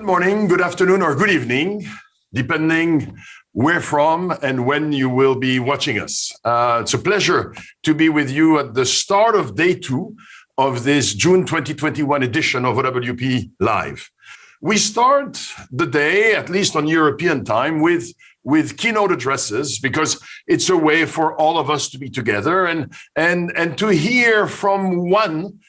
morning, good afternoon, or good evening, depending where from and when you will be watching us. It's a pleasure to be with you at the start of day 2 of this June 2021 edition of OWP Live. We start the day, at least on European time, with keynote addresses, because it's a way for all of us to be together and to hear from one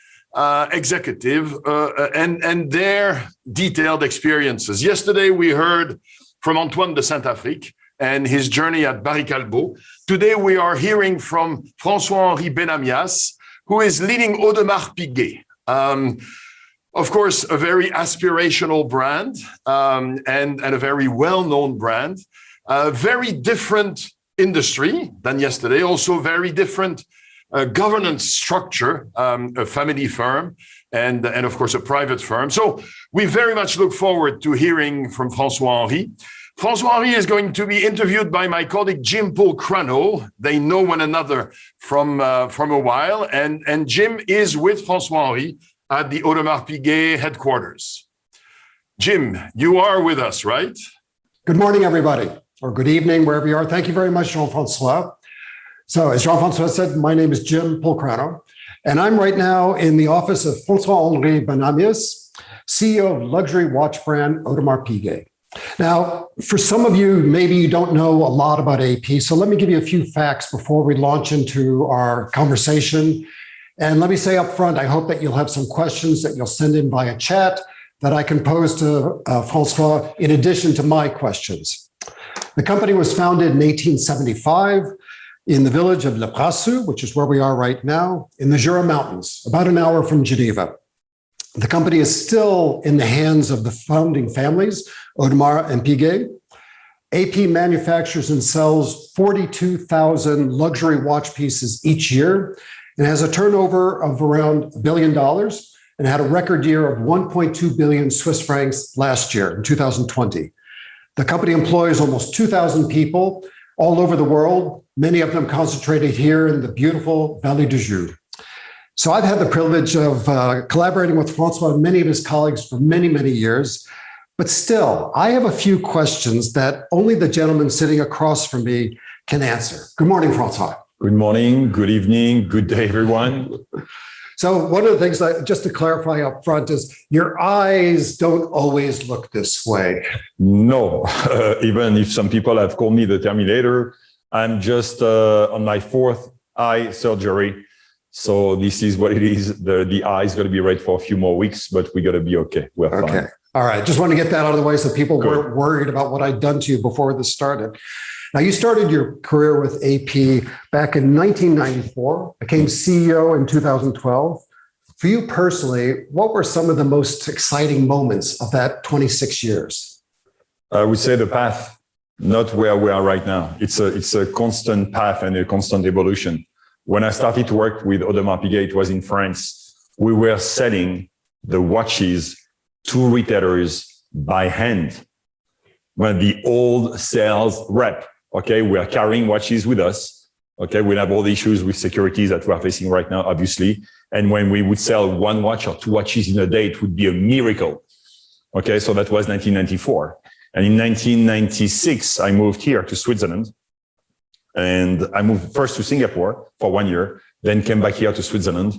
executive and their detailed experiences. Yesterday, we heard from Antoine de Saint-Affrique and his journey at Barry Callebaut. Today, we are hearing from François-Henry Bennahmias, who is leading Audemars Piguet. Of course, a very aspirational brand and a very well-known brand. A very different industry than yesterday, also very different governance structure, a family firm, and of course a private firm. So we very much look forward to hearing from François-Henri. François-Henri is going to be interviewed by my colleague Jim Paul Crano. They know one another from a while, and Jim is with François-Henri at the Audemars Piguet headquarters. Jim, you are with us, right? Good morning, everybody, or good evening, wherever you are. Thank you very much, Jean-François. So as Jean-François said, my name is Jim Pulcrano, and I'm right now in the office of François-Henry Bennahmias, CEO of luxury watch brand Audemars Piguet. Now, for some of you, maybe you don't know a lot about AP, so let me give you a few facts before we launch into our conversation. And let me say up front, I hope that you'll have some questions that you'll send in via chat that I can pose to François in addition to my questions. The company was founded in 1875 in the village of Le Brassus, which is where we are right now, in the Jura Mountains, about an hour from Geneva. The company is still in the hands of the founding families, Audemars and Piguet. AP manufactures and sells 42,000 luxury watch pieces each year and has a turnover of around $1 billion and had a record year of 1.2 billion Swiss francs last year in 2020. The company employs almost 2,000 people all over the world, many of them concentrated here in the beautiful Vallée du Joux. So I've had the privilege of collaborating with François and many of his colleagues for many, many years. But still, I have a few questions that only the gentleman sitting across from me can answer. Good morning, François. Good morning, good evening, good day, everyone. So one of the things that, just to clarify up front, is your eyes don't always look this way. No, even if some people have called me the Terminator, I'm just on my 4th eye surgery. So this is what it is. The eye is going to be right for a few more weeks, but we're going to be okay. We're fine. All right. Just want to get that out of the way so people weren't worried about what I'd done to you before this started. Now, you started your career with AP back in 1994, became CEO in 2012. For you personally, what were some of the most exciting moments of that 26 years? I would say the path, not where we are right now. It's a constant path and a constant evolution. When I started to work with Audemars Piguet, it was in France. We were selling the watches to retailers by hand. When the old sales rep, okay, we are carrying watches with us. Okay, we have all the issues with securities that we are facing right now, obviously. And when we would sell 1 watch or 2 watches in a day, it would be a miracle. Okay, so that was 1994. And in 1996, I moved here to Switzerland. And I moved first to Singapore for 1 year, then came back here to Switzerland,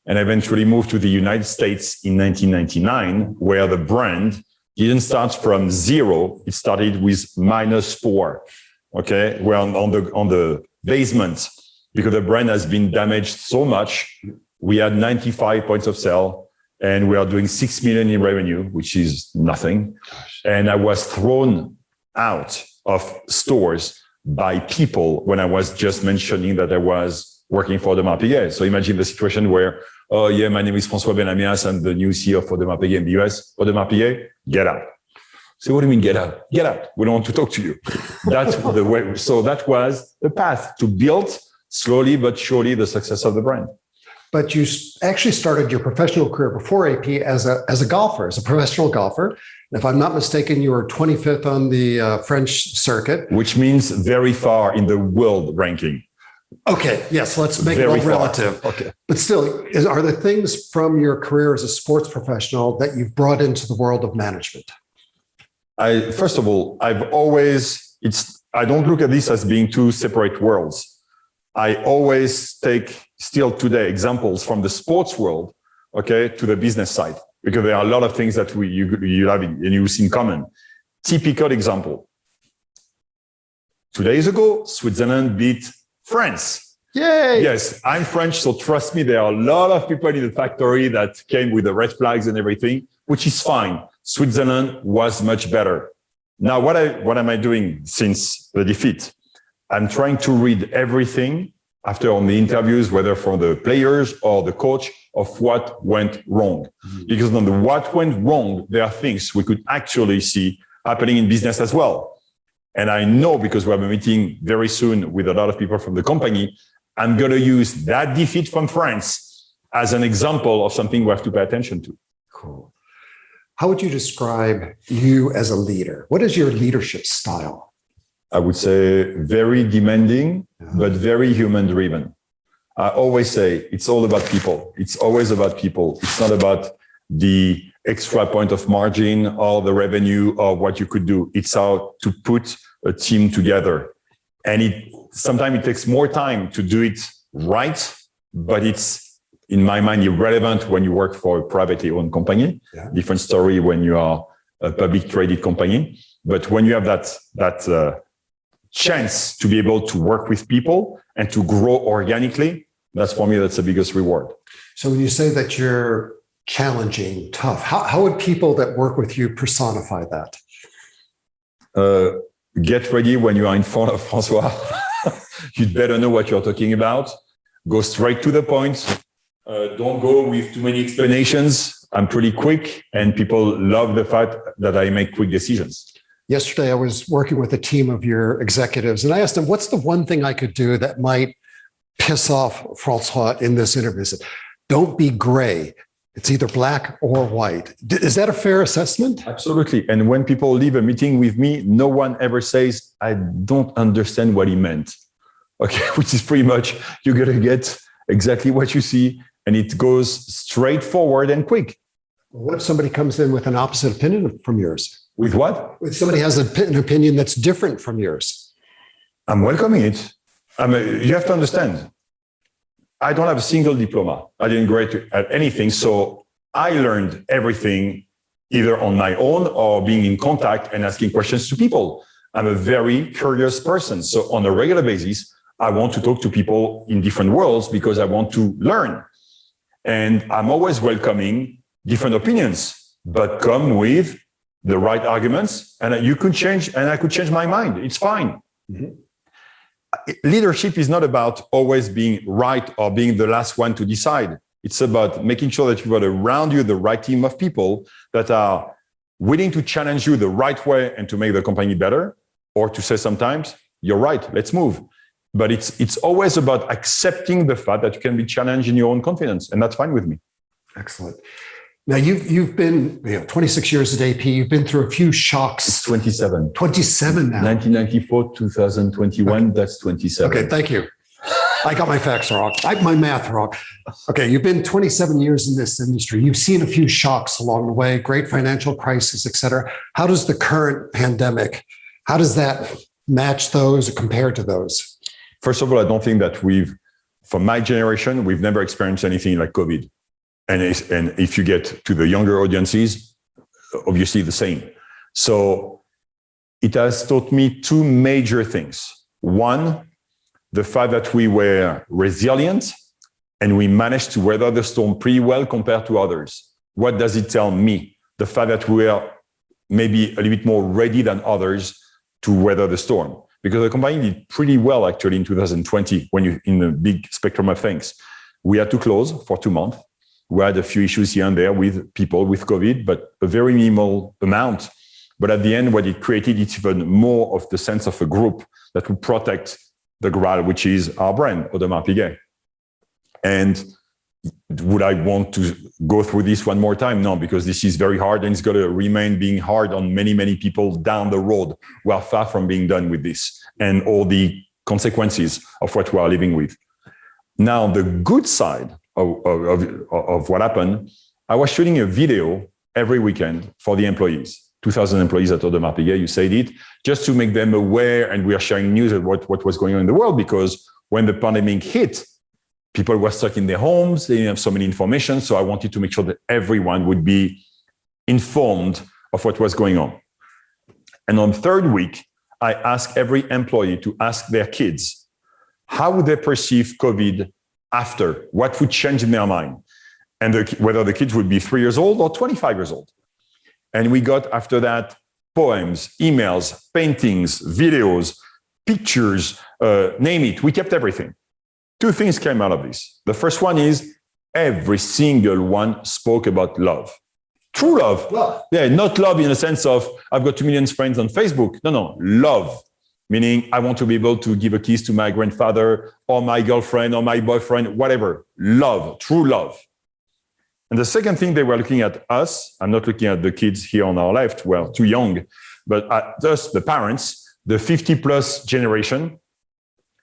and eventually moved to the United States in 1999, where the brand didn't start from 0. It started with -4. Okay, we're on the basement because the brand has been damaged so much. We had 95 points of sale, and we are doing 6 million in revenue, which is nothing. And I was thrown out of stores by people when I was just mentioning that I was working for Audemars Piguet. So imagine the situation where, oh yeah, my name is François Bennahmias, I'm the new CEO for Audemars Piguet in the US. Audemars Piguet, get out. So what do you mean get out? Get out. We don't want to talk to you. That's the way. So that was the path to build slowly but surely the success of the brand. But you actually started your professional career before AP as a golfer, as a professional golfer. If I'm not mistaken, you were 25th on the French circuit. Which means very far in the world ranking. Okay, yes, let's make it all relative. Okay. But still, are there things from your career as a sports professional that you've brought into the world of management? First of all, I don't look at this as being two separate worlds. I always take still today examples from the sports world, okay, to the business side, because there are a lot of things that you have and you see in common. Typical example. 2 days ago, Switzerland beat France. Yay! Yes, I'm French, so trust me, there are a lot of people in the factory that came with the red flags and everything, which is fine. Switzerland was much better. Now, what am I doing since the defeat? I'm trying to read everything after on the interviews, whether from the players or the coach, of what went wrong. Because on the what went wrong, there are things we could actually see happening in business as well. And I know, because we have a meeting very soon with a lot of people from the company, I'm going to use that defeat from France as an example of something we have to pay attention to. Cool. How would you describe you as a leader? What is your leadership style? I would say very demanding, but very human driven. I always say it's all about people. It's always about people. It's not about the extra point of margin or the revenue or what you could do. It's how to put a team together. And sometimes it takes more time to do it right, but it's, in my mind, irrelevant when you work for a privately owned company. Yeah. Different story when you are a public traded company. But when you have that chance to be able to work with people and to grow organically, that's for me, that's the biggest reward. So when you say that you're challenging, tough, how would people that work with you personify that? Get ready when you are in front of François. You'd better know what you're talking about. Go straight to the point. Don't go with too many explanations. I'm pretty quick, and people love the fact that I make quick decisions. Yesterday, I was working with a team of your executives, and I asked them, what's the one thing I could do that might piss off François in this interview? Don't be gray. It's either black or white. Is that a fair assessment? Absolutely. And when people leave a meeting with me, no one ever says, I don't understand what he meant. Okay, which is pretty much, you're going to get exactly what you see, and it goes straightforward and quick. What if somebody comes in with an opposite opinion from yours? With what? If somebody has an opinion that's different from yours. I'm welcoming it. You have to understand, I don't have a single diploma. I didn't graduate at anything. So I learned everything either on my own or being in contact and asking questions to people. I'm a very curious person. So on a regular basis, I want to talk to people in different worlds because I want to learn. And I'm always welcoming different opinions, but come with the right arguments, and you could change, and I could change my mind. It's fine. Mm-hmm. Leadership is not about always being right or being the last one to decide. It's about making sure that you've got around you the right team of people that are willing to challenge you the right way and to make the company better, or to say sometimes, you're right, let's move. But it's always about accepting the fact that you can be challenged in your own confidence, and that's fine with me. Excellent. Now, you've been 26 years at AP. You've been through a few shocks. It's 27. 27 now. 1994, 2021, okay. That's 27. Okay, thank you. I got my facts wrong. My math wrong. Okay, you've been 27 years in this industry. You've seen a few shocks along the way, great financial crisis, et cetera. How does the current pandemic, how does that match those or compare to those? First of all, I don't think that from my generation, we've never experienced anything like COVID. And if you get to the younger audiences, obviously the same. So it has taught me two major things. One, the fact that we were resilient and we managed to weather the storm pretty well compared to others. What does it tell me? The fact that we are maybe a little bit more ready than others to weather the storm. Because the company did pretty well actually in 2020 when you in the big spectrum of things. We had to close for 2 months. We had a few issues here and there with people with COVID, but a very minimal amount. But at the end, what it created, it's even more of the sense of a group that would protect the Graal, which is our brand, Audemars Piguet. And would I want to go through this one more time? No, because this is very hard and it's going to remain being hard on many, many people down the road who are far from being done with this and all the consequences of what we are living with. Now, the good side of what happened, I was shooting a video every weekend for the employees. 2,000 employees at Audemars Piguet, you said it, just to make them aware, and we are sharing news of what was going on in the world, because when the pandemic hit, people were stuck in their homes, they didn't have so many information, so I wanted to make sure that everyone would be informed of what was going on. And on the third week, I asked every employee to ask their kids, how would they perceive COVID after? What would change in their mind? And whether the kids would be 3 years old or 25 years old. And we got, after that, poems, emails, paintings, videos, pictures, name it. We kept everything. Two things came out of this. The first one is every single one spoke about love. True love. Love. Yeah, not love in the sense of I've got 2 million friends on Facebook. No, love. Meaning I want to be able to give a kiss to my grandfather or my girlfriend or my boyfriend, whatever. Love, true love. And the second thing, they were looking at us. I'm not looking at the kids here on our left, well, too young, but at us, the parents, the 50 plus generation,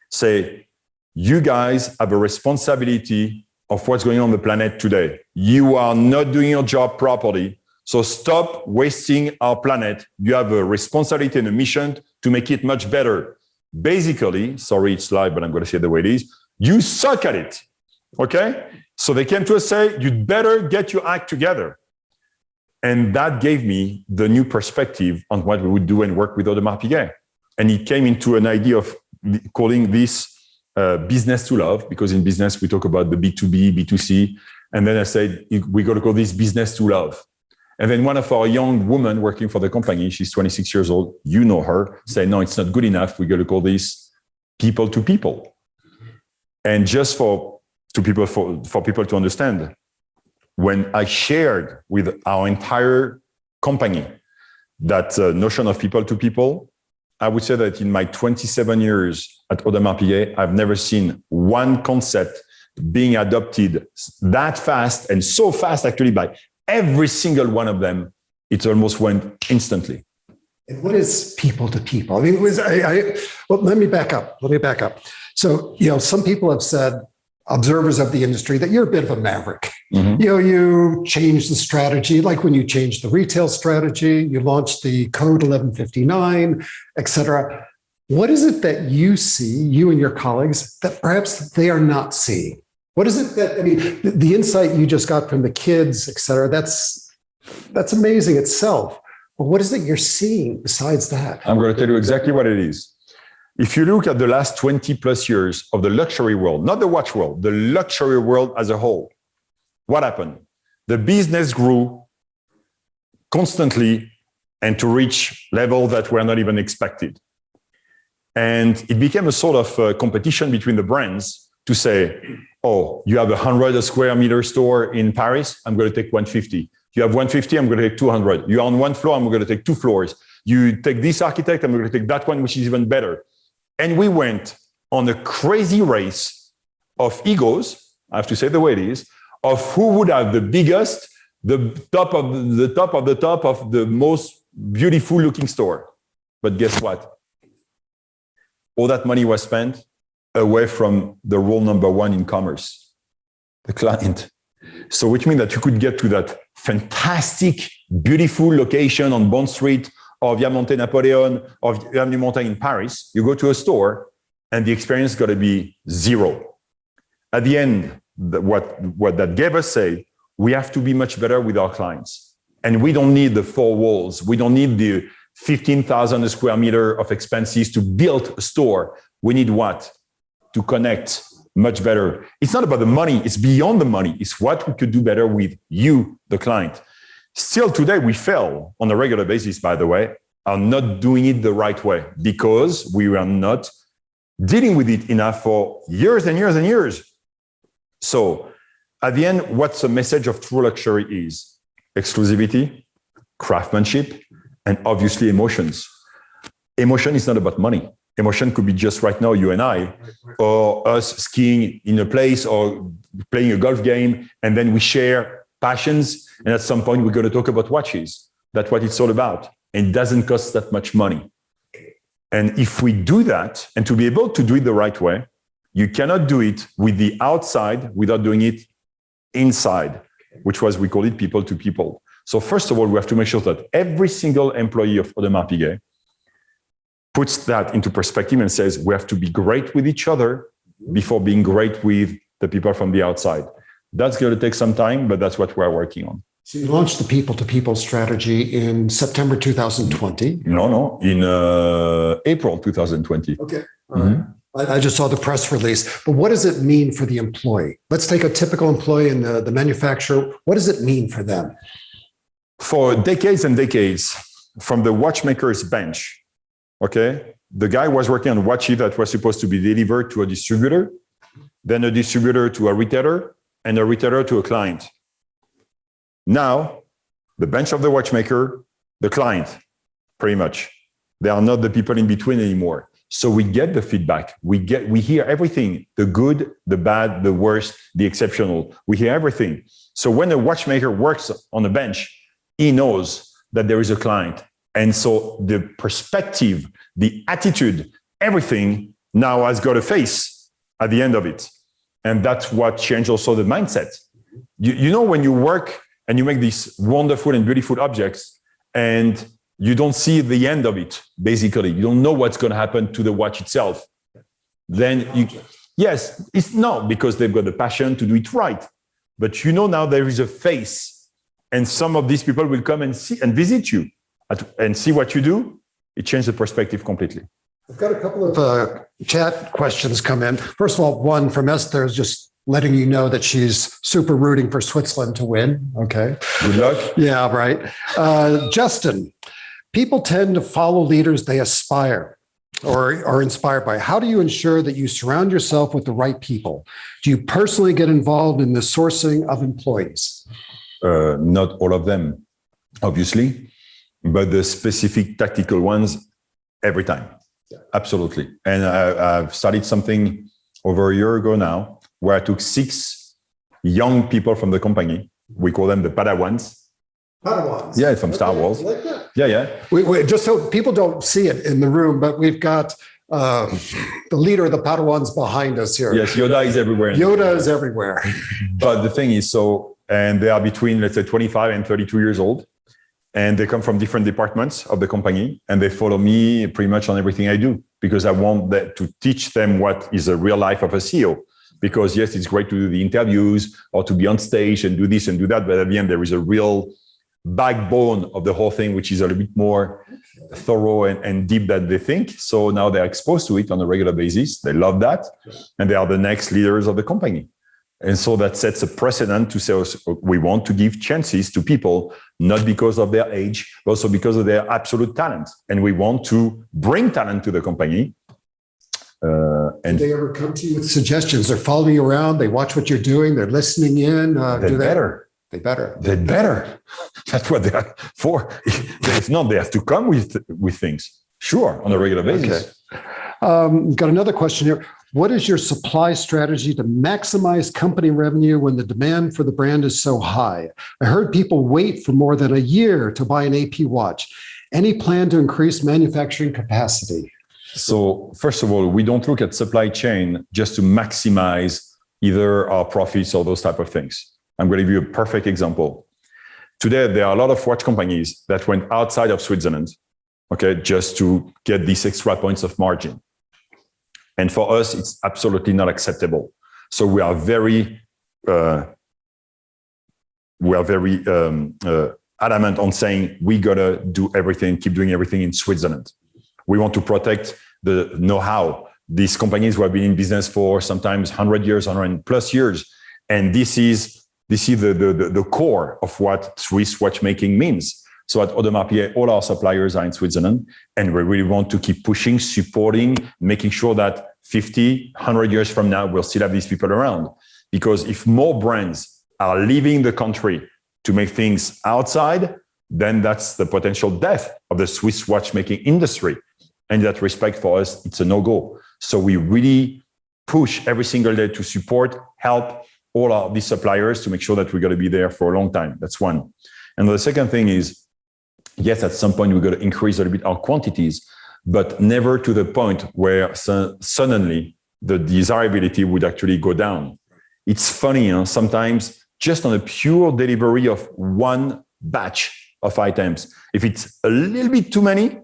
say, you guys have a responsibility of what's going on the planet today. You are not doing your job properly. So stop wasting our planet. You have a responsibility and a mission to make it much better. Basically, sorry, it's live, but I'm going to say it the way it is. You suck at it. Okay? So they came to us say, you'd better get your act together. And that gave me the new perspective on what we would do and work with Audemars Piguet. And it came into an idea of calling this business to love, because in business, we talk about the B2B, B2C. And then I said, we got to call this business to love. And then one of our young women working for the company, she's 26 years old, you know her, said, no, it's not good enough. We got to call this people to people. And just for people to understand, when I shared with our entire company that notion of people to people, I would say that in my 27 years at Audemars Piguet, I've never seen one concept being adopted that fast, and so fast actually by every single one of them. It almost went instantly. And what is people to people? I mean, well, let me back up. So, some people have said, observers of the industry, that you're a bit of a maverick. Mm-hmm. You changed the strategy, like when you changed the retail strategy, you launched the code 1159, et cetera. What is it that you see, you and your colleagues, that perhaps they are not seeing? What is it that, the insight you just got from the kids, et cetera, that's amazing itself. But what is it you're seeing besides that? I'm going to tell you exactly what it is. If you look at the last 20 plus years of the luxury world, not the watch world, the luxury world as a whole, what happened? The business grew constantly and to reach levels that were not even expected. And it became a sort of competition between the brands to say, oh, you have 100 square meter store in Paris, I'm going to take 150. You have 150, I'm going to take 200. You're on one floor, I'm going to take 2 floors. You take this architect, I'm going to take that one, which is even better. And we went on a crazy race of egos, I have to say the way it is, of who would have the biggest, the top of the most beautiful looking store. But guess what? All that money was spent away from the rule number one in commerce, the client. So which means that you could get to that fantastic, beautiful location on Bond Street or Via Monte Napoleon or Via Avenue Montaigne in Paris. You go to a store and the experience got to be zero. At the end, what that gave us say, we have to be much better with our clients. And we don't need the 4 walls. We don't need the 15,000 square meter of expenses to build a store. We need what? To connect much better. It's not about the money. It's beyond the money. It's what we could do better with you, the client. Still today, we fail on a regular basis, by the way, on not doing it the right way because we were not dealing with it enough for years and years and years. So at the end, what's the message of true luxury is? Exclusivity, craftsmanship, and obviously emotions. Emotion is not about money. Emotion could be just right now, you and I, or us skiing in a place or playing a golf game, and then we share passions. And at some point, we're going to talk about watches. That's what it's all about. And it doesn't cost that much money. And if we do that, and to be able to do it the right way, you cannot do it with the outside without doing it inside, which was, we call it people to people. So first of all, we have to make sure that every single employee of Audemars Piguet puts that into perspective and says, we have to be great with each other before being great with the people from the outside. That's going to take some time, but that's what we're working on. So you launched the people-to-people strategy in September 2020. No, in April 2020. Okay. All right. I just saw the press release, but what does it mean for the employee? Let's take a typical employee in the manufacturer. What does it mean for them? For decades and decades, from the watchmaker's bench, okay, the guy was working on watches that were supposed to be delivered to a distributor, then a distributor to a retailer, and a retailer to a client. Now, the bench of the watchmaker, the client, pretty much. They are not the people in between anymore. So we get the feedback. We hear everything, the good, the bad, the worst, the exceptional. We hear everything. So when a watchmaker works on a bench, he knows that there is a client. And so the perspective, the attitude, everything now has got a face at the end of it. And that's what changed also the mindset. You know, when you work and you make these wonderful and beautiful objects and you don't see the end of it, basically. You don't know what's going to happen to the watch itself. Then yes, it's not because they've got the passion to do it right. But you know now there is a face. And some of these people will come and see and visit you and see what you do. It changed the perspective completely. I've got a couple of chat questions come in. First of all, one from Esther is just letting you know that she's super rooting for Switzerland to win. Okay. Good luck. Yeah, right. Justin, people tend to follow leaders they aspire or are inspired by. How do you ensure that you surround yourself with the right people? Do you personally get involved in the sourcing of employees? Not all of them, obviously, but the specific tactical ones every time. Yeah. Absolutely. And I've started something over a year ago now, where I took 6 young people from the company. We call them the Padawans. Padawans. Yeah, from Star Wars. Like that. Yeah. We just so people don't see it in the room, but we've got the leader of the Padawans behind us here. Yes, Yoda is everywhere. Yoda is everywhere. But the thing is, and they are between, let's say, 25 and 32 years old. And they come from different departments of the company, and they follow me pretty much on everything I do, because I want to teach them what is a real life of a CEO. Because yes, it's great to do the interviews or to be on stage and do this and do that, but at the end, there is a real backbone of the whole thing, which is a little bit more thorough and deep than they think. So now they're exposed to it on a regular basis. They love that. And they are the next leaders of the company. And so that sets a precedent to say, we want to give chances to people, not because of their age, but also because of their absolute talent. And we want to bring talent to the company. And do they ever come to you with suggestions? They're following you around. They watch what you're doing. They're listening in. They better. They better. They better. That's what they are for. If not, they have to come with things. Sure, on a regular basis. Okay. Got another question here. What is your supply strategy to maximize company revenue when the demand for the brand is so high? I heard people wait for more than a year to buy an AP watch. Any plan to increase manufacturing capacity? So first of all, we don't look at supply chain just to maximize either our profits or those type of things. I'm going to give you a perfect example. Today, there are a lot of watch companies that went outside of Switzerland, okay, just to get these extra points of margin. And for us, it's absolutely not acceptable. So we are very adamant on saying we gotta do everything, keep doing everything in Switzerland. We want to protect the know-how. These companies who have been in business for sometimes 100 years, 100 plus years, and this is the core of what Swiss watchmaking means. So at Audemars Piguet, all our suppliers are in Switzerland, and we really want to keep pushing, supporting, making sure that 50, 100 years from now, we'll still have these people around. Because if more brands are leaving the country to make things outside, then that's the potential death of the Swiss watchmaking industry. And in that respect, for us, it's a no-go. So we really push every single day to support, help all of these suppliers to make sure that we're going to be there for a long time. That's one. And the second thing is, yes, at some point, we're going to increase a little bit our quantities, but never to the point where suddenly the desirability would actually go down. It's funny, sometimes just on a pure delivery of one batch of items. If it's a little bit too many,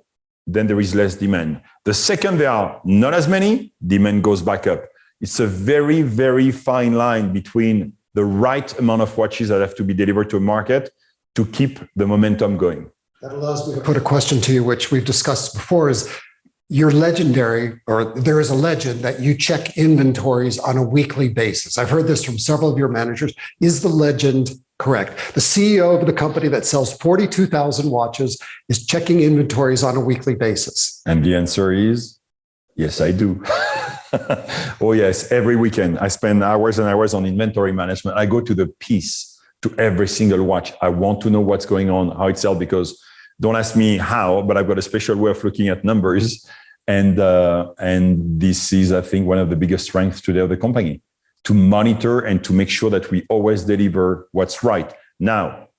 then there is less demand. The second there are not as many, demand goes back up. It's a very, very fine line between the right amount of watches that have to be delivered to a market to keep the momentum going. That allows me to put a question to you, which we've discussed before, is you're legendary, or there is a legend that you check inventories on a weekly basis. I've heard this from several of your managers. Is the legend correct? The CEO of the company that sells 42,000 watches is checking inventories on a weekly basis. And the answer is, yes, I do. Oh, yes. Every weekend, I spend hours and hours on inventory management. I go to the piece to every single watch. I want to know what's going on, how it's sells, because don't ask me how, but I've got a special way of looking at numbers. And this is, I think, one of the biggest strengths today of the company, to monitor and to make sure that we always deliver what's right. Now,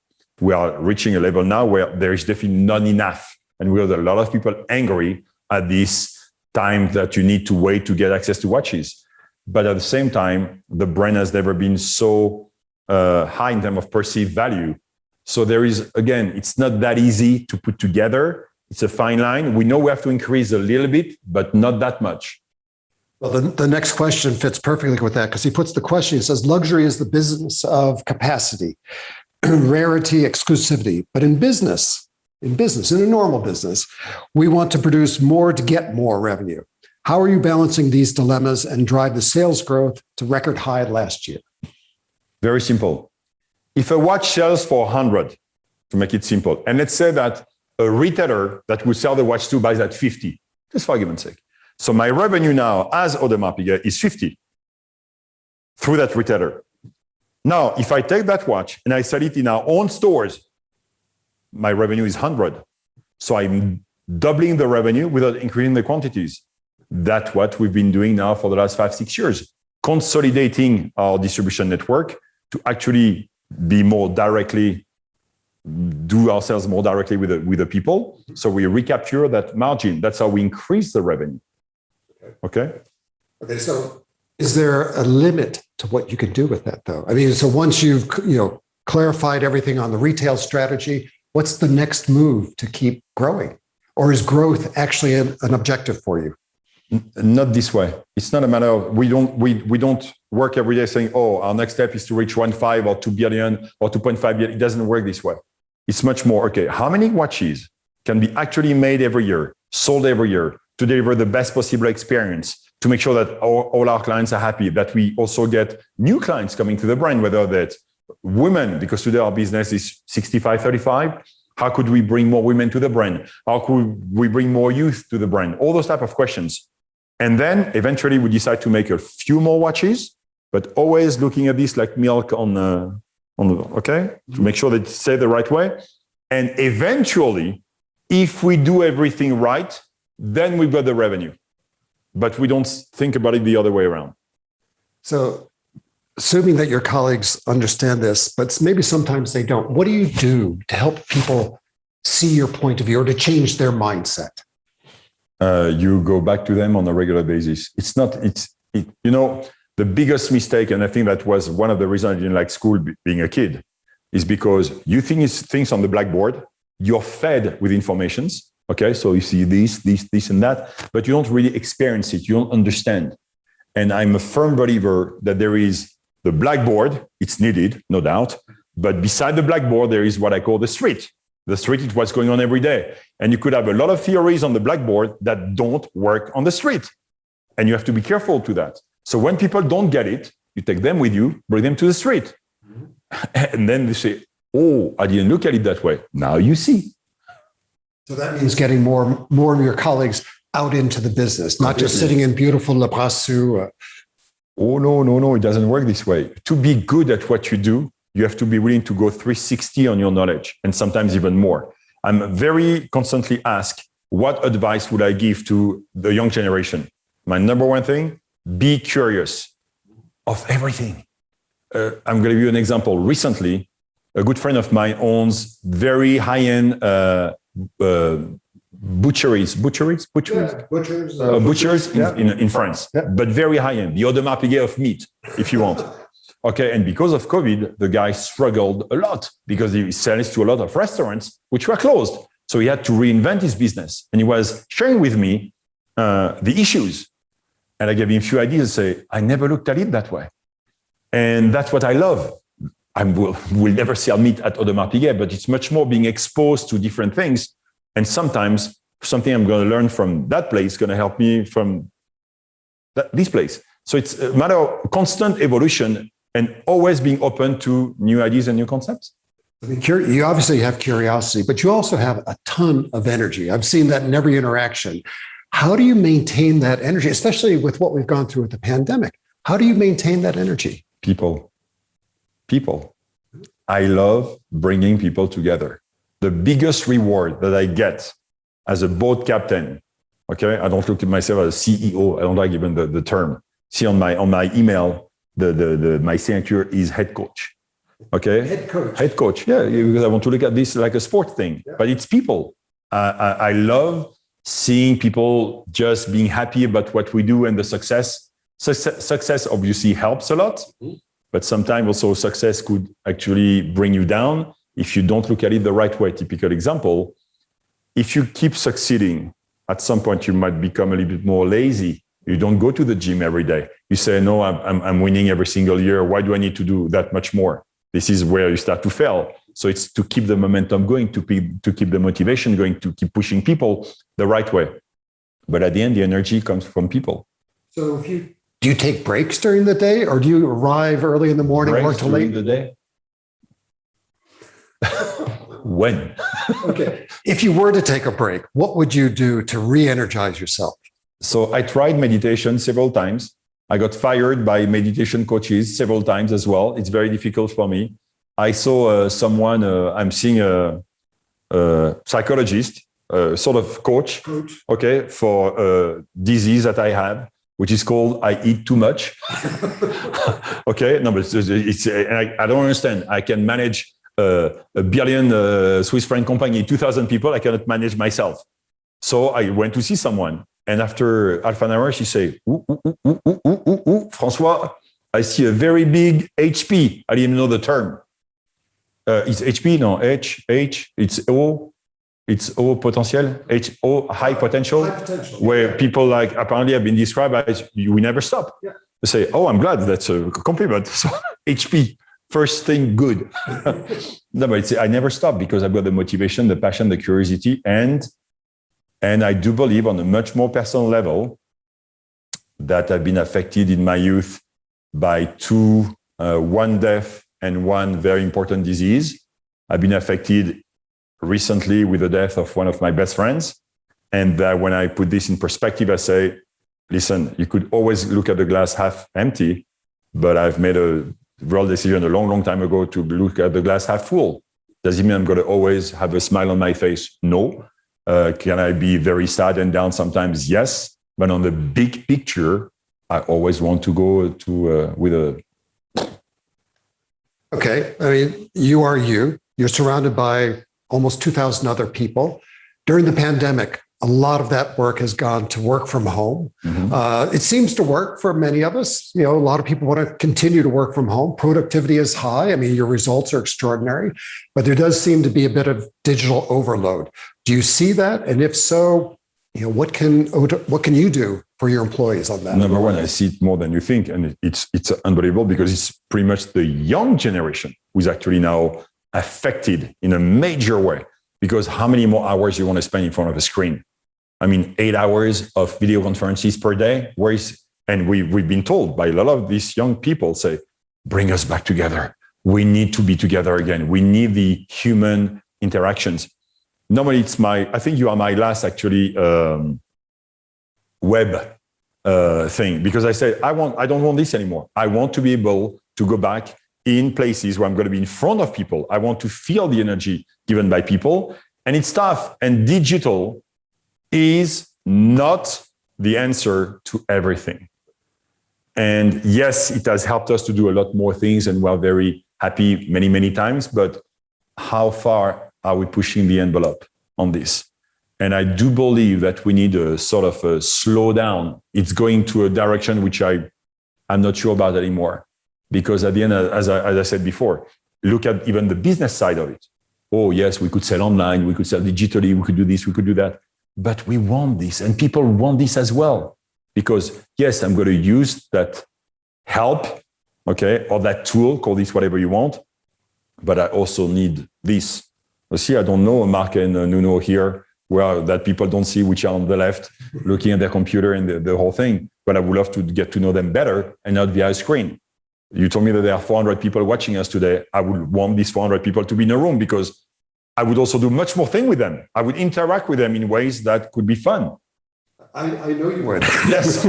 we are reaching a level now where there is definitely not enough. And we have a lot of people angry at this time that you need to wait to get access to watches. But at the same time, the brand has never been so high in terms of perceived value. So there is, again, it's not that easy to put together. It's a fine line. We know we have to increase a little bit, but not that much. Well, the next question fits perfectly with that, because he puts the question, he says, luxury is the business of capacity, rarity, exclusivity. But in a normal business, we want to produce more to get more revenue. How are you balancing these dilemmas and drive the sales growth to record high last year? Very simple. If a watch sells for 100, to make it simple, and let's say that a retailer that will sell the watch to buys at 50, just for argument's sake. So my revenue now as Audemars Piguet is 50 through that retailer. Now, if I take that watch and I sell it in our own stores, my revenue is 100. So I'm doubling the revenue without increasing the quantities. That's what we've been doing now for the last 5-6 years, consolidating our distribution network to actually be more directly, do our sales more directly with the people. So we recapture that margin. That's how we increase the revenue. Okay. So is there a limit to what you can do with that, though? I mean, so once you've clarified everything on the retail strategy, what's the next move to keep growing? Or is growth actually an objective for you? Not this way. It's not a matter of, we don't work every day saying, oh, our next step is to reach 1.5 or 2 billion or 2.5 billion. It doesn't work this way. It's much more, okay, how many watches can be actually made every year, sold every year, to deliver the best possible experience, to make sure that all our clients are happy, that we also get new clients coming to the brand, whether that's women, because today our business is 65-35. How could we bring more women to the brand? How could we bring more youth to the brand? All those type of questions. And then eventually we decide to make a few more watches, but always looking at this like milk okay, to make sure that it's said the right way. And eventually, if we do everything right, then we've got the revenue. But we don't think about it the other way around. So assuming that your colleagues understand this, but maybe sometimes they don't, what do you do to help people see your point of view or to change their mindset? You go back to them on a regular basis. The biggest mistake, and I think that was one of the reasons I didn't like school being a kid, is because you think it's things on the blackboard, you're fed with informations. Okay, so you see this, and that, but you don't really experience it. You don't understand. And I'm a firm believer that there is the blackboard, it's needed, no doubt. But beside the blackboard, there is what I call the street. The street is what's going on every day. And you could have a lot of theories on the blackboard that don't work on the street. And you have to be careful to that. So when people don't get it, you take them with you, bring them to the street. And then they say, oh, I didn't look at it that way. Now you see. So that means getting more of your colleagues out into the business, not just sitting in beautiful Le Brassus. Oh, no, it doesn't work this way. To be good at what you do, you have to be willing to go 360 on your knowledge, and sometimes even more. I'm very constantly asked, what advice would I give to the young generation? My number one thing, be curious of everything. I'm going to give you an example. Recently, a good friend of mine owns very high-end butchers in France, but very high-end, the Audemars Piguet of meat, if you want. Okay. And because of COVID, the guy struggled a lot because he sells to a lot of restaurants, which were closed. So he had to reinvent his business. And he was sharing with me the issues. And I gave him a few ideas and say, I never looked at it that way. And that's what I love. We'll never sell meat at Audemars Piguet, but it's much more being exposed to different things. And sometimes something I'm going to learn from that place is going to help me from this place. So it's a matter of constant evolution and always being open to new ideas and new concepts. I mean, you obviously have curiosity, but you also have a ton of energy. I've seen that in every interaction. How do you maintain that energy, especially with what we've gone through with the pandemic? How do you maintain that energy? People. I love bringing people together. The biggest reward that I get as a boat captain, okay, I don't look at myself as a CEO. I don't like even the term. See on my email, my signature is head coach. Okay, head coach. Yeah, because I want to look at this like a sport thing, but it's people. I love seeing people just being happy about what we do and the success. Success obviously helps a lot, but sometimes also success could actually bring you down if you don't look at it the right way. Typical example: if you keep succeeding, at some point you might become a little bit more lazy. You don't go to the gym every day. You say, no, I'm winning every single year. Why do I need to do that much more? This is where you start to fail. So it's to keep the momentum going, to keep the motivation going, to keep pushing people the right way. But at the end, the energy comes from people. So do you take breaks during the day, or do you arrive early in the morning, work till late? During the day? When? Okay. If you were to take a break, what would you do to re-energize yourself? So I tried meditation several times. I got fired by meditation coaches several times as well. It's very difficult for me. I saw someone, I'm seeing a psychologist, sort of coach, okay, for a disease that I have, which is called I eat too much. Okay, no, but I don't understand. I can manage a billion Swiss franc company, 2,000 people. I cannot manage myself. So I went to see someone. And after half an hour, she said, François, I see a very big HP. I didn't even know the term. It's HP, no, it's O potential, HO, high potential, where people like apparently have been described as we never stop. Yeah. They say, oh, I'm glad, that's a compliment. So HP, first thing, good. No, but I never stop because I've got the motivation, the passion, the curiosity, and I do believe on a much more personal level that I've been affected in my youth by one death and one very important disease. I've been affected recently with the death of one of my best friends. And when I put this in perspective, I say, listen, you could always look at the glass half empty, but I've made a real decision a long, long time ago to look at the glass half full. Does it mean I'm going to always have a smile on my face? No. Can I be very sad and down sometimes? Yes. But on the big picture, I always want to go with a... Okay. I mean, you're surrounded by almost 2,000 other people. During the pandemic, a lot of that work has gone to work from home. Mm-hmm. It seems to work for many of us. You know, a lot of people want to continue to work from home. Productivity is high. I mean, your results are extraordinary, but there does seem to be a bit of digital overload. Do you see that? And if so, you know, what can you do for your employees on that? Number one, I see it more than you think, and it's unbelievable because it's pretty much the young generation who's actually now affected in a major way. Because how many more hours you want to spend in front of a screen? I mean, 8 hours of video conferences per day. And we've been told by a lot of these young people say, bring us back together. We need to be together again. We need the human interactions. Normally, I think you are my last actually web thing, because I said, I don't want this anymore. I want to be able to go back in places where I'm going to be in front of people. I want to feel the energy given by people. And it's tough. And digital is not the answer to everything. And yes, it has helped us to do a lot more things, and we're very happy many, many times. But how far are we pushing the envelope on this? And I do believe that we need a sort of a slow down. It's going to a direction which I'm not sure about anymore. Because at the end, as I said before, look at even the business side of it. Oh, yes, we could sell online, we could sell digitally, we could do this, we could do that. But we want this, and people want this as well. Because, yes, I'm going to use that help, okay, or that tool, call this whatever you want, but I also need this. You see, I don't know Mark and Nuno here, where that people don't see, which are on the left, looking at their computer and the whole thing. But I would love to get to know them better and not via a screen. You told me that there are 400 people watching us today. I would want these 400 people to be in a room because I would also do much more thing with them. I would interact with them in ways that could be fun. I know you would. Yes.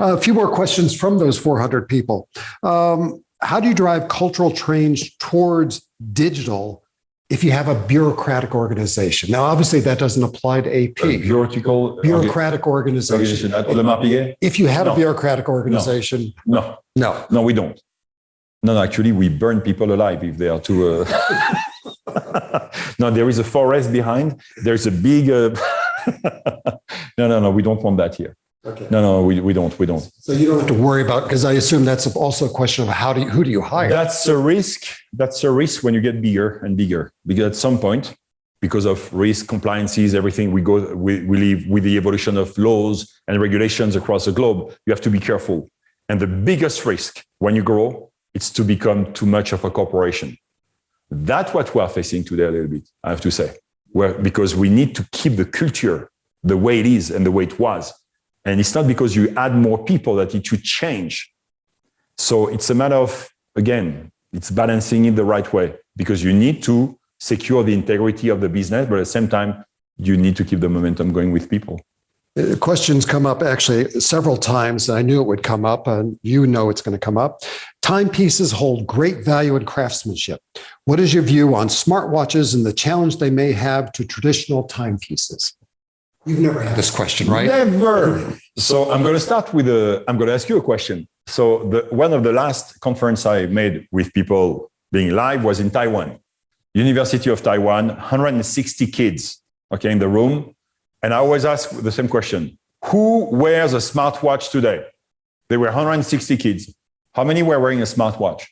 A few more questions from those 400 people. How do you drive cultural change towards digital if you have a bureaucratic organization? Now, obviously, that doesn't apply to AP. Bureaucratic organization. At Audemars Piguet? If you had a bureaucratic organization. No, we don't. No, actually, we burn people alive if they are too... No, there is a forest behind. There's a big... No, we don't want that here. Okay. No, we don't. So you don't have to worry about, because I assume that's also a question of who do you hire? That's a risk. That's a risk when you get bigger and bigger, because at some point, because of risk, compliances, everything, we live with the evolution of laws and regulations across the globe. You have to be careful. And the biggest risk when you grow, it's to become too much of a corporation. That's what we are facing today a little bit, I have to say, because we need to keep the culture the way it is and the way it was. And it's not because you add more people that it should change. So it's a matter of, again, it's balancing it the right way, because you need to secure the integrity of the business, but at the same time, you need to keep the momentum going with people. Questions come up actually several times. I knew it would come up, and you know it's going to come up. Timepieces hold great value in craftsmanship. What is your view on smartwatches and the challenge they may have to traditional timepieces? You've never had this question, right? Never. So I'm going to start with I'm going to ask you a question. So one of the last conference I made with people being live was in Taiwan, University of Taiwan, 160 kids, okay, in the room. And I always ask the same question. Who wears a smartwatch today? There were 160 kids. How many were wearing a smartwatch?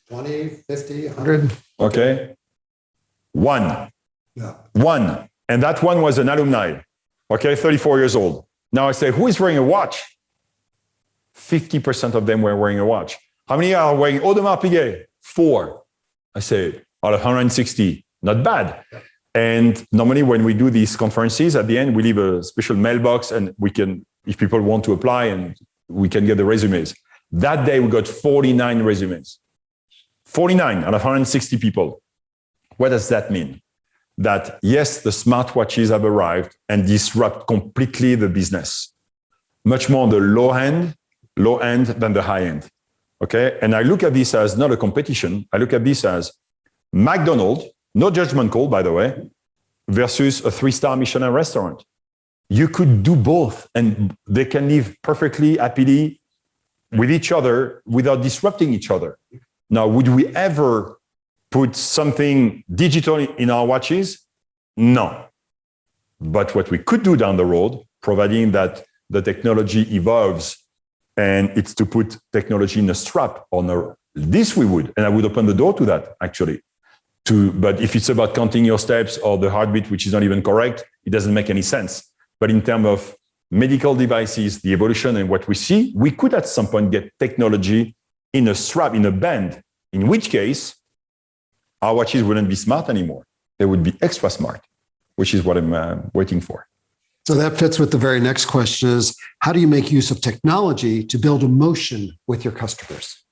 20, 50, 100. Okay. One. Yeah. One. And that one was an alumni, okay, 34 years old. Now I say, who is wearing a watch? 50% of them were wearing a watch. How many are wearing Audemars Piguet? 4. I say, out of 160, not bad. And normally when we do these conferences, at the end, we leave a special mailbox and we can, if people want to apply, and we can get the resumes. That day, we got 49 resumes. 49 out of 160 people. What does that mean? That yes, the smartwatches have arrived and disrupt completely the business. Much more on the low end than the high end. Okay. And I look at this as not a competition. I look at this as McDonald's, no judgment call, by the way, versus a 3-star Michelin restaurant. You could do both and they can live perfectly happily with each other without disrupting each other. Now, would we ever put something digital in our watches? No. But what we could do down the road, providing that the technology evolves and it's to put technology in a strap or no, this we would, and I would open the door to that actually. But if it's about counting your steps or the heartbeat, which is not even correct, it doesn't make any sense. But in terms of medical devices, the evolution and what we see, we could at some point get technology in a strap, in a band, in which case our watches wouldn't be smart anymore. They would be extra smart, which is what I'm waiting for. So that fits with the very next question is, how do you make use of technology to build emotion with your customers?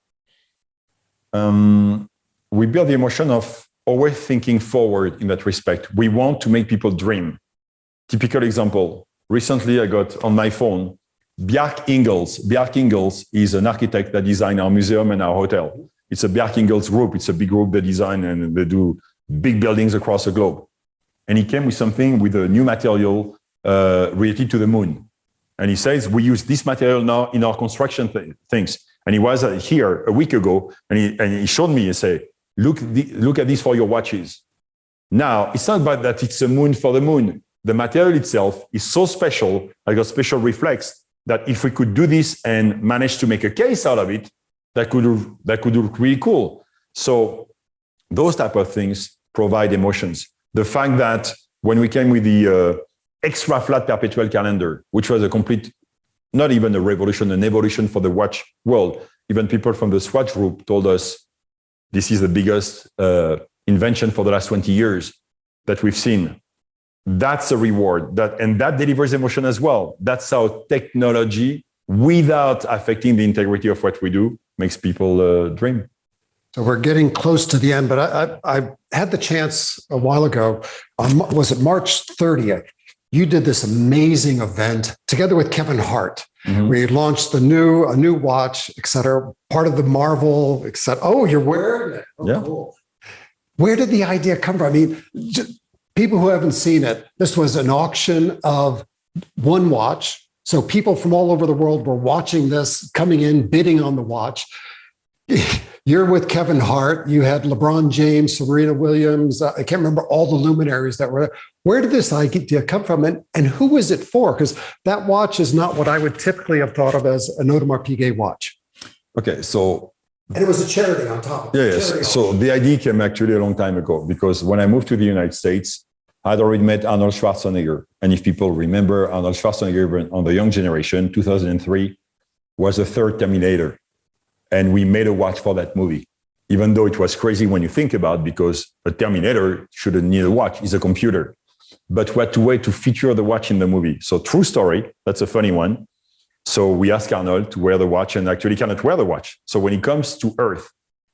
We build the emotion of always thinking forward in that respect. We want to make people dream. Typical example, recently I got on my phone, Bjarke Ingels. Bjarke Ingels is an architect that designed our museum and our hotel. It's a Bjarke Ingels group. It's a big group they design and they do big buildings across the globe. And he came with something with a new material related to the moon. And he says, we use this material now in our construction things. And he was here a week ago and he showed me and said, look at this for your watches. Now, it's not about that it's a moon for the moon. The material itself is so special, I got special reflex, that if we could do this and manage to make a case out of it, that could look really cool. So those type of things provide emotions. The fact that when we came with the extra flat perpetual calendar, which was a complete, not even a revolution, an evolution for the watch world. Even people from the Swatch group told us this is the biggest invention for the last 20 years that we've seen. That's a reward, and that delivers emotion as well. That's how technology, without affecting the integrity of what we do, makes people dream. So we're getting close to the end, but I had the chance a while ago, was it March 30th? You did this amazing event together with Kevin Hart. Mm-hmm. We launched a new watch, et cetera, part of the Marvel, et cetera. Oh, you're wearing it. Oh, yeah. Cool. Where did the idea come from? I mean, people who haven't seen it, this was an auction of one watch. So people from all over the world were watching this, coming in, bidding on the watch. You're with Kevin Hart. You had LeBron James, Serena Williams. I can't remember all the luminaries that were there. Where did this idea come from? And who was it for? Because that watch is not what I would typically have thought of as an Audemars Piguet watch. Okay, so... And it was a charity on top of it. Yeah, yes. So the idea came actually a long time ago, because when I moved to the United States, I'd already met Arnold Schwarzenegger. And if people remember Arnold Schwarzenegger on the young generation, 2003 was the third Terminator. And we made a watch for that movie, even though it was crazy when you think about it, because a Terminator shouldn't need a watch, it's a computer. But we had to wait to feature the watch in the movie. So true story, that's a funny one. So we asked Arnold to wear the watch and actually cannot wear the watch. So when he comes to Earth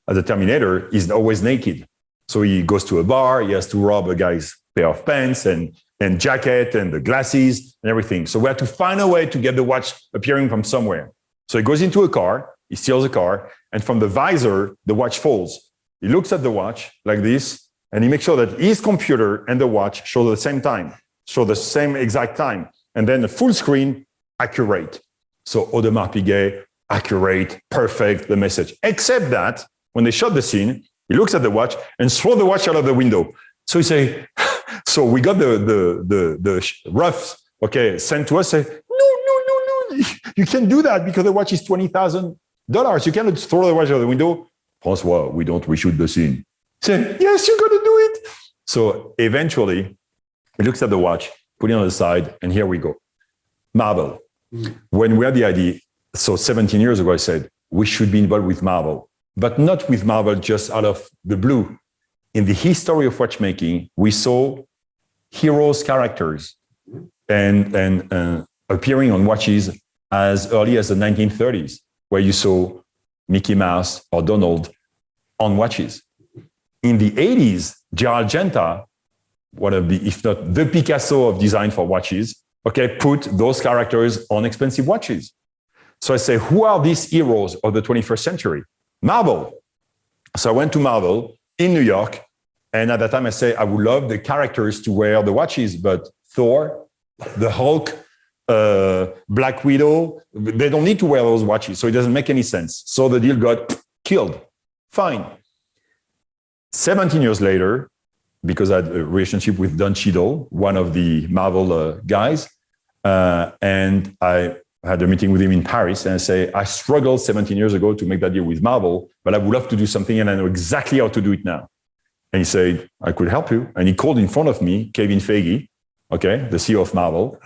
as a Terminator, he's always naked. So he goes to a bar, he has to rob a guy's pair of pants and jacket and the glasses and everything. So we had to find a way to get the watch appearing from somewhere. So he goes into a car, he steals a car, and from the visor, the watch falls. He looks at the watch like this, and he makes sure that his computer and the watch show the same time, show the same exact time, and then the full screen, accurate. So Audemars Piguet, accurate, perfect, the message. Except that when they shot the scene, he looks at the watch and throws the watch out of the window. So he say, so we got the roughs, okay, sent to us, say, no, you can't do that because the watch is $20,000. You cannot throw the watch out the window. François, we don't reshoot the scene. Say, yes, you're going to do it. So eventually, he looks at the watch, put it on the side, and here we go. Marble. When we had the idea, so 17 years ago, I said, we should be involved with Marvel, but not with Marvel just out of the blue. In the history of watchmaking, we saw heroes characters and appearing on watches as early as the 1930s, where you saw Mickey Mouse or Donald on watches. In the 80s, Gerald Genta, one of the, if not the Picasso of design for watches, okay, put those characters on expensive watches. So I say, who are these heroes of the 21st century? Marvel. So I went to Marvel in New York, and at that time I say, I would love the characters to wear the watches, but Thor, the Hulk, Black Widow, they don't need to wear those watches, so it doesn't make any sense. So the deal got killed. Fine. 17 years later, because I had a relationship with Don Cheadle, one of the Marvel guys, and I had a meeting with him in Paris, and I say, I struggled 17 years ago to make that deal with Marvel, but I would love to do something, and I know exactly how to do it now. And he said, I could help you. And he called in front of me, Kevin Feige, okay, the CEO of Marvel,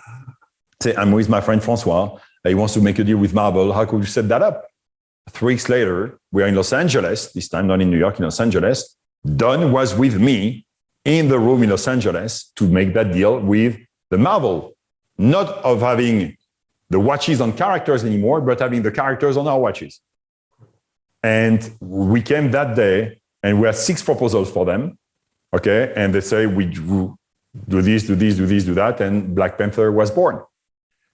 say, I'm with my friend François. He wants to make a deal with Marvel. How could we set that up? 3 weeks later, we are in Los Angeles, this time not in New York, in Los Angeles. Don was with me in the room in Los Angeles to make that deal with the Marvel, not of having the watches on characters anymore, but having the characters on our watches. And we came that day and we had 6 proposals for them. Okay. And they say, we do this, do this, do this, do that. And Black Panther was born.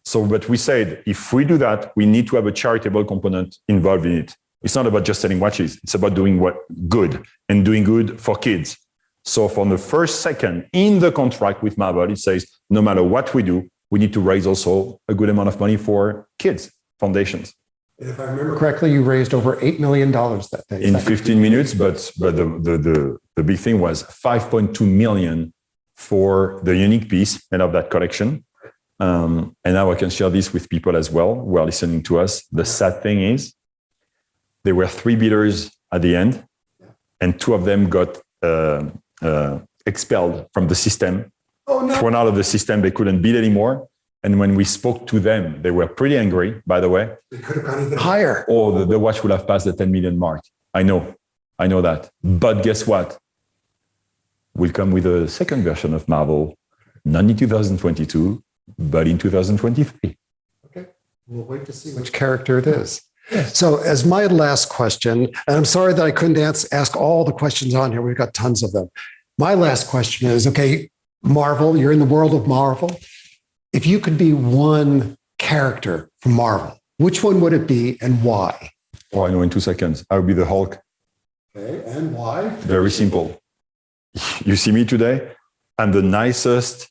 So, but we said, if we do that, we need to have a charitable component involved in it. It's not about just selling watches. It's about doing what good and doing good for kids. So from the first second in the contract with Marvel, it says, no matter what we do, we need to raise also a good amount of money for kids, foundations. If I remember correctly, you raised over $8 million that day. In 15 minutes, but the big thing was 5.2 million for the unique piece and of that collection. And now I can share this with people as well who are listening to us. The sad thing is, there were 3 bidders at the end, and 2 of them got expelled from the system, thrown out of the system. They couldn't bid anymore. And when we spoke to them, they were pretty angry, by the way. They could have gone even higher. Oh, the watch would have passed the 10 million mark. I know that. But guess what? We'll come with a second version of Marvel, not in 2022, but in 2023. Okay, we'll wait to see which character it is. So as my last question, and I'm sorry that I couldn't ask all the questions on here. We've got tons of them. My last question is, okay, Marvel, you're in the world of Marvel. If you could be one character from Marvel, which one would it be and why? Oh, I know in 2 seconds. I would be the Hulk. Okay, and why? Very simple. You see me today? I'm the nicest,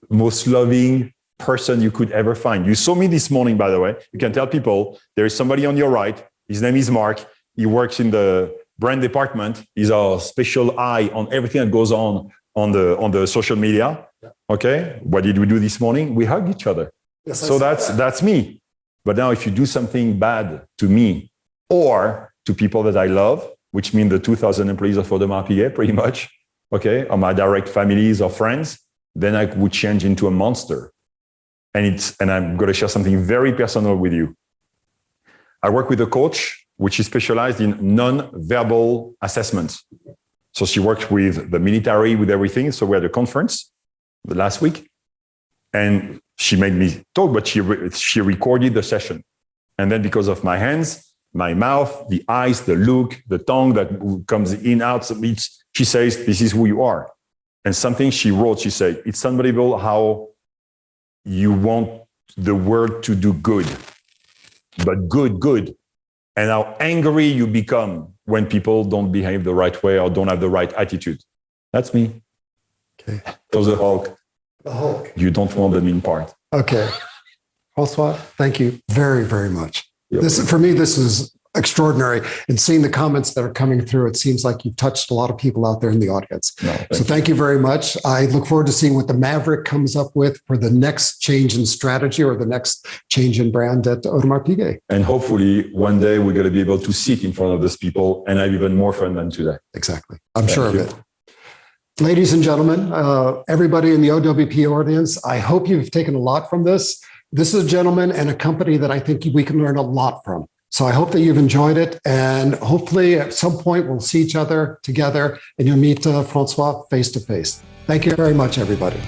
most loving person you could ever find. You saw me this morning, by the way. You can tell people there is somebody on your right. His name is Mark. He works in the brand department. He's our special eye on everything that goes on the social media. Okay. What did we do this morning? We hugged each other. Yes, so that's me. But now if you do something bad to me or to people that I love, which mean the 2,000 employees of Audemars Piguet, pretty much, okay, or my direct families or friends, then I would change into a monster. And I'm going to share something very personal with you. I work with a coach, which is specialized in non-verbal assessments. So she works with the military, with everything. So we had a conference the last week, and she made me talk, but she recorded the session. And then because of my hands, my mouth, the eyes, the look, the tongue that comes in, out, she says, this is who you are. And something she wrote, she said, it's unbelievable how you want the world to do good, but good. And how angry you become when people don't behave the right way or don't have the right attitude. That's me. Okay. So the Hulk. The Hulk. You don't want the mean part. Okay. François, thank you very, very much. Yep. For me, this is extraordinary. And seeing the comments that are coming through, it seems like you've touched a lot of people out there in the audience. Thank you very much. I look forward to seeing what the Maverick comes up with for the next change in strategy or the next change in brand at Audemars Piguet. And hopefully one day we're going to be able to sit in front of those people and have even more fun than today. Exactly. I'm sure of it. Ladies and gentlemen, everybody in the OWP audience, I hope you've taken a lot from this. This is a gentleman and a company that I think we can learn a lot from. So I hope that you've enjoyed it. And hopefully at some point we'll see each other together and you'll meet François face to face. Thank you very much, everybody.